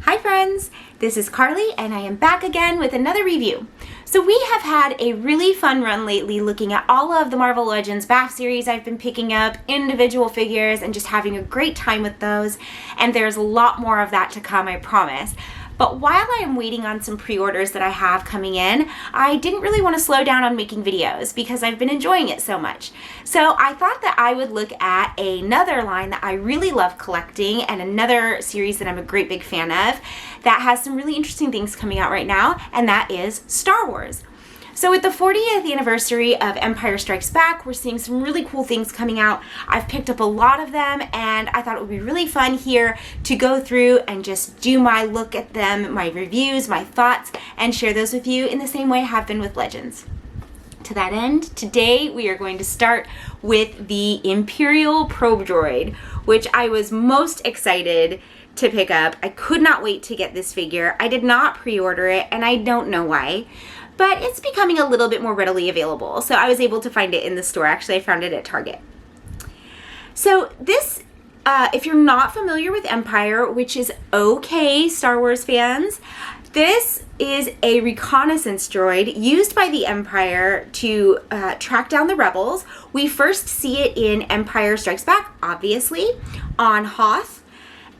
Hi friends, this is Carly and I am back again with another review. So we have had a really fun run lately looking at all of the Marvel Legends BAF series I've been picking up, individual figures, and just having a great time with those. And there's a lot more of that to come, I promise. But while I am waiting on some pre-orders that I have coming in, I didn't really want to slow down on making videos because I've been enjoying it so much. So I thought that I would look at another line that I really love collecting and another series that I'm a great big fan of that has some really interesting things coming out right now, and that is Star Wars. So with the 40th anniversary of Empire Strikes Back, we're seeing some really cool things coming out. I've picked up a lot of them and I thought it would be really fun here to go through and just do my look at them, my reviews, my thoughts, and share those with you in the same way I have been with Legends. To that end, today we are going to start with the Imperial probe droid, which I was most excited to pick up. I could not wait to get this figure. I did not pre-order it and I don't know why. But it's becoming a little bit more readily available. So I was able to find it in the store. Actually, I found it at Target. So this, if you're not familiar with Empire, which is okay, Star Wars fans, this is a reconnaissance droid used by the Empire to track down the rebels. We first see it in Empire Strikes Back, obviously, on Hoth.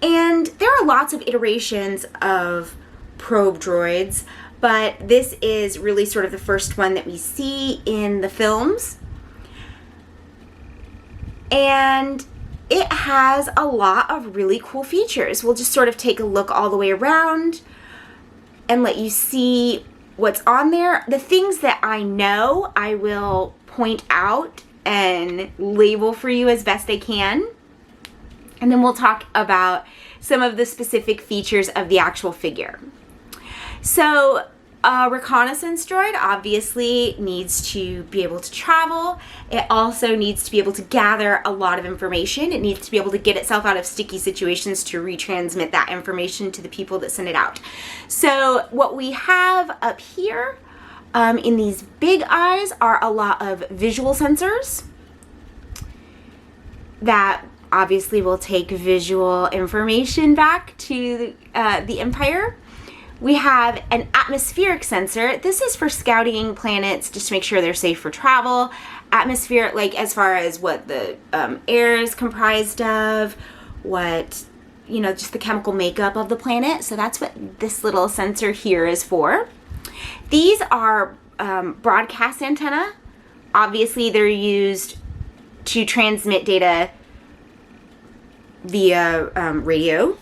And there are lots of iterations of probe droids, but this is really sort of the first one that we see in the films. And it has a lot of really cool features. We'll just sort of take a look all the way around and let you see what's on there. The things that I know, I will point out and label for you as best I can. And then we'll talk about some of the specific features of the actual figure. So a reconnaissance droid obviously needs to be able to travel. It also needs to be able to gather a lot of information. It needs to be able to get itself out of sticky situations to retransmit that information to the people that send it out. So what we have up here in these big eyes are a lot of visual sensors that obviously will take visual information back to the Empire. We have an atmospheric sensor. This is for scouting planets just to make sure they're safe for travel. Atmosphere, like as far as what the air is comprised of, what, you know, just the chemical makeup of the planet. So that's what this little sensor here is for. These are broadcast antenna. Obviously they're used to transmit data via radio.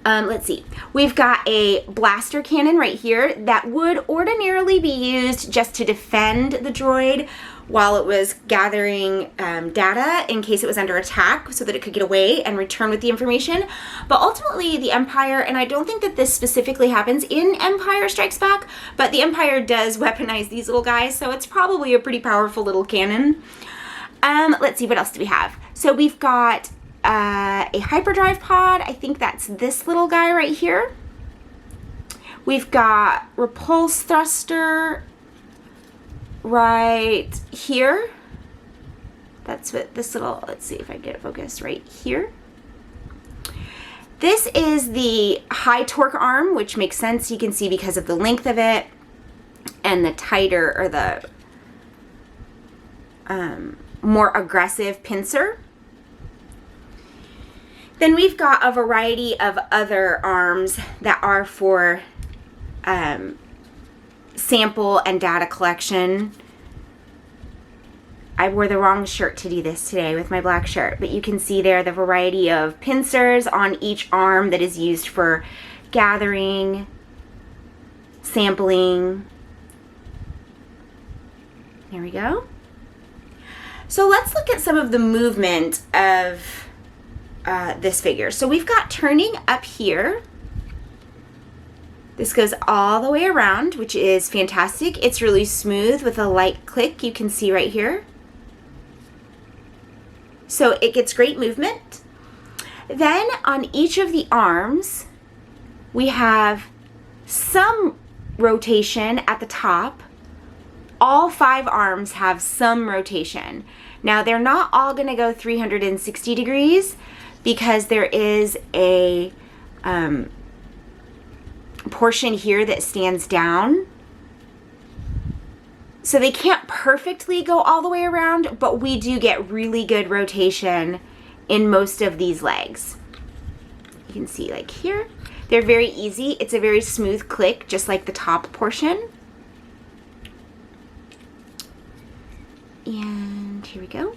Let's see. We've got a blaster cannon right here that would ordinarily be used just to defend the droid while it was gathering data in case it was under attack so that it could get away and return with the information. But ultimately the Empire, and I don't think that this specifically happens in Empire Strikes Back, but the Empire does weaponize these little guys, so it's probably a pretty powerful little cannon. Let's see, what else do we have? So we've got a hyperdrive pod. I think that's this little guy right here. We've got repulse thruster right here. That's what this little, let's see if I can get it focused right here. This is the high torque arm, which makes sense, you can see, because of the length of it and the tighter or the more aggressive pincer. Then we've got a variety of other arms that are for sample and data collection. I wore the wrong shirt to do this today with my black shirt, but you can see there the variety of pincers on each arm that is used for gathering, sampling. There we go. So let's look at some of the movement of this figure. So we've got turning up here. This goes all the way around, which is fantastic. It's really smooth with a light click you can see right here. So it gets great movement. Then on each of the arms, we have some rotation at the top. All 5 arms have some rotation. Now they're not all going to go 360 degrees because there is a portion here that stands down. So they can't perfectly go all the way around, but we do get really good rotation in most of these legs. You can see like here, they're very easy. It's a very smooth click, just like the top portion. And here we go.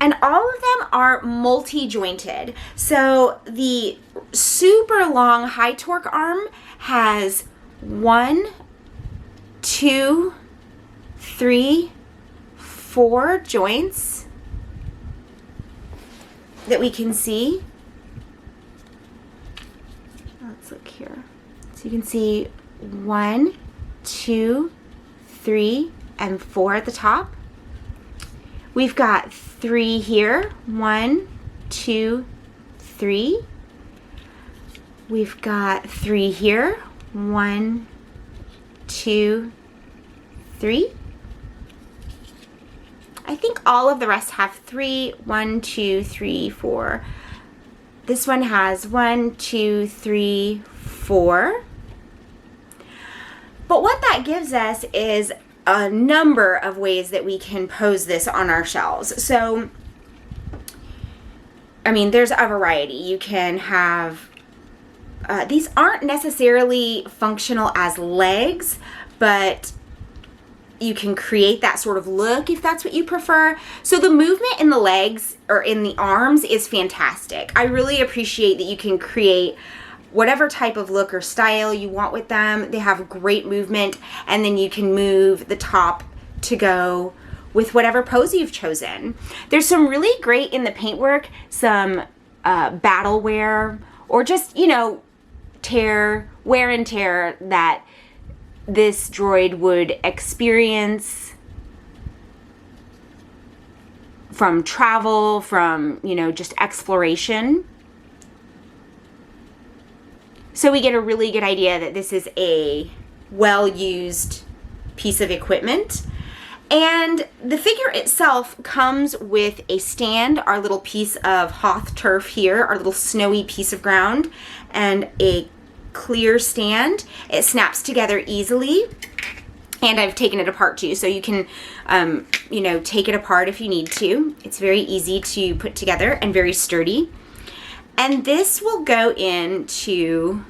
And all of them are multi-jointed. So the super long high torque arm has 1, 2, 3, 4 joints that we can see. Let's look here. So you can see 1, 2, 3, and 4 at the top. We've got 3 here. 1, 2, 3. We've got 3 here. 1, 2, 3. I think all of the rest have 3. 1, 2, 3, 4. This one has 1, 2, 3, 4. But what that gives us is a number of ways that we can pose this on our shelves. So, I mean, there's a variety. You can have, these aren't necessarily functional as legs, but you can create that sort of look if that's what you prefer. So the movement in the legs or in the arms is fantastic. I really appreciate that you can create whatever type of look or style you want with them. They have great movement, and then you can move the top to go with whatever pose you've chosen. There's some really great in the paintwork, some battle wear, or just, you know, wear and tear that this droid would experience from travel, from, you know, just exploration. So we get a really good idea that this is a well-used piece of equipment. And the figure itself comes with a stand, our little piece of Hoth turf here, our little snowy piece of ground, and a clear stand. It snaps together easily, and I've taken it apart too, so you can you know, take it apart if you need to. It's very easy to put together and very sturdy. And this will go into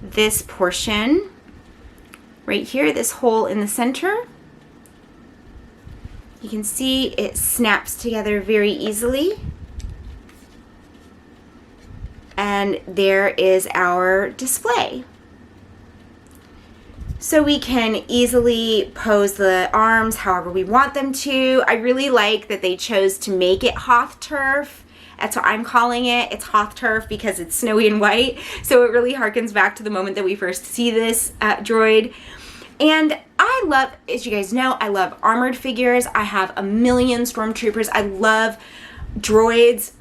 this portion right here, this hole in the center. You can see it snaps together very easily. And there is our display. So we can easily pose the arms however we want them to. I really like that they chose to make it Hoth turf. That's what I'm calling it. It's Hoth turf because it's snowy and white. So it really harkens back to the moment that we first see this droid. And I love, as you guys know, I love armored figures. I have a million stormtroopers. I love droids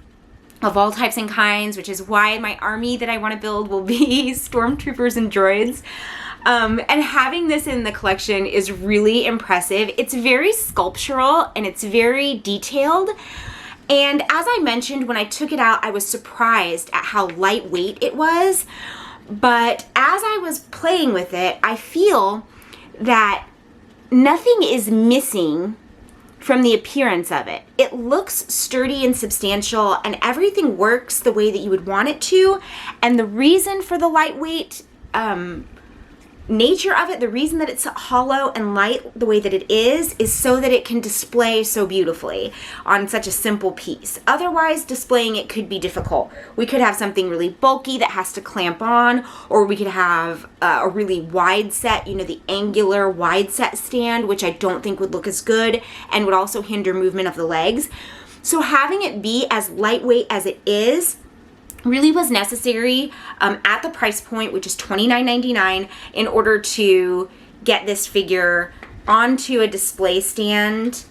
of all types and kinds, which is why my army that I want to build will be stormtroopers and droids. And having this in the collection is really impressive. It's very sculptural and it's very detailed. And as I mentioned, when I took it out, I was surprised at how lightweight it was. But as I was playing with it, I feel that nothing is missing from the appearance of it. It looks sturdy and substantial, and everything works the way that you would want it to. And the reason for the lightweight nature of it, the reason that it's hollow and light the way that it is so that it can display so beautifully on such a simple piece. Otherwise, displaying it could be difficult. We could have something really bulky that has to clamp on, or we could have a really wide set, you know, the angular wide set stand, which I don't think would look as good and would also hinder movement of the legs. So having it be as lightweight as it is really was necessary at the price point, which is $29.99, in order to get this figure onto a display stand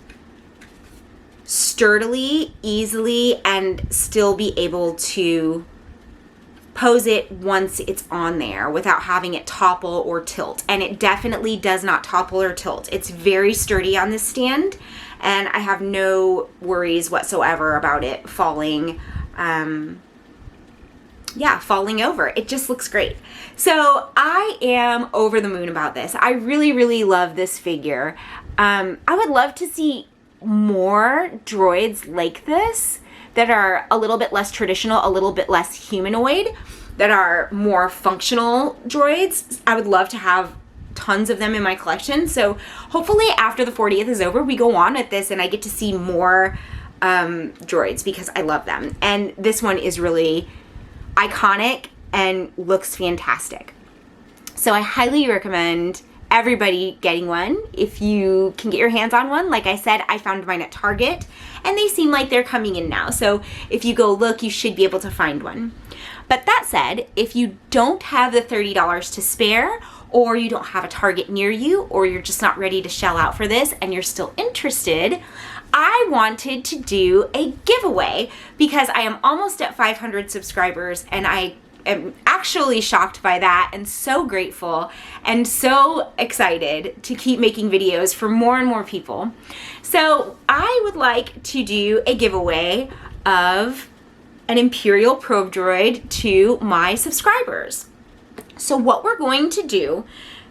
sturdily, easily, and still be able to pose it once it's on there without having it topple or tilt. And it definitely does not topple or tilt. It's very sturdy on this stand, and I have no worries whatsoever about it falling yeah, falling over. It just looks great. So I am over the moon about this. I really, really love this figure. I would love to see more droids like this that are a little bit less traditional, a little bit less humanoid, that are more functional droids. I would love to have tons of them in my collection. So hopefully after the 40th is over, we go on at this and I get to see more droids because I love them. And this one is really iconic and looks fantastic. So I highly recommend everybody getting one if you can get your hands on one. Like I said, I found mine at Target and they seem like they're coming in now. So if you go look, you should be able to find one. But that said, if you don't have the $30 to spare, or you don't have a Target near you, or you're just not ready to shell out for this and you're still interested, I wanted to do a giveaway because I am almost at 500 subscribers and I am actually shocked by that and so grateful and so excited to keep making videos for more and more people. So I would like to do a giveaway of an Imperial probe droid to my subscribers. So what we're going to do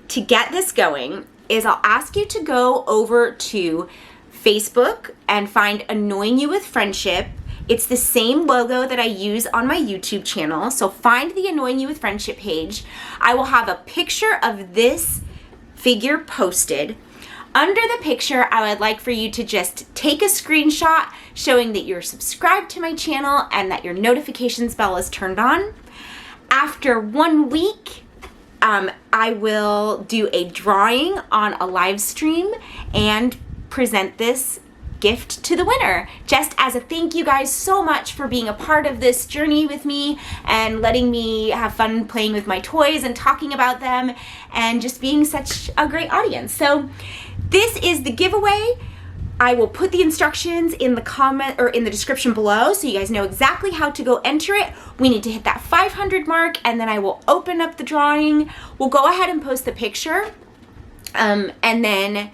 to get this going is I'll ask you to go over to Facebook and find Annoying You with Friendship. It's the same logo that I use on my YouTube channel. So find the Annoying You with Friendship page. I will have a picture of this figure posted. Under the picture, I would like for you to just take a screenshot showing that you're subscribed to my channel and that your notifications bell is turned on. After 1 week, I will do a drawing on a live stream and present this gift to the winner, just as a thank you guys so much for being a part of this journey with me and letting me have fun playing with my toys and talking about them and just being such a great audience. So this is the giveaway. I will put the instructions in the comment or in the description below so you guys know exactly how to go enter it. We need to hit that 500 mark and then I will open up the drawing. We'll go ahead and post the picture and then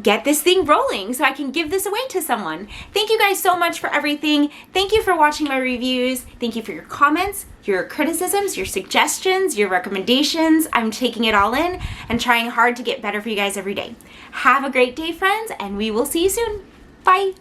get this thing rolling so I can give this away to someone. Thank you guys so much for everything. Thank you for watching my reviews. Thank you for your comments, your criticisms, your suggestions, your recommendations. I'm taking it all in and trying hard to get better for you guys every day. Have a great day, friends, and we will see you soon. Bye.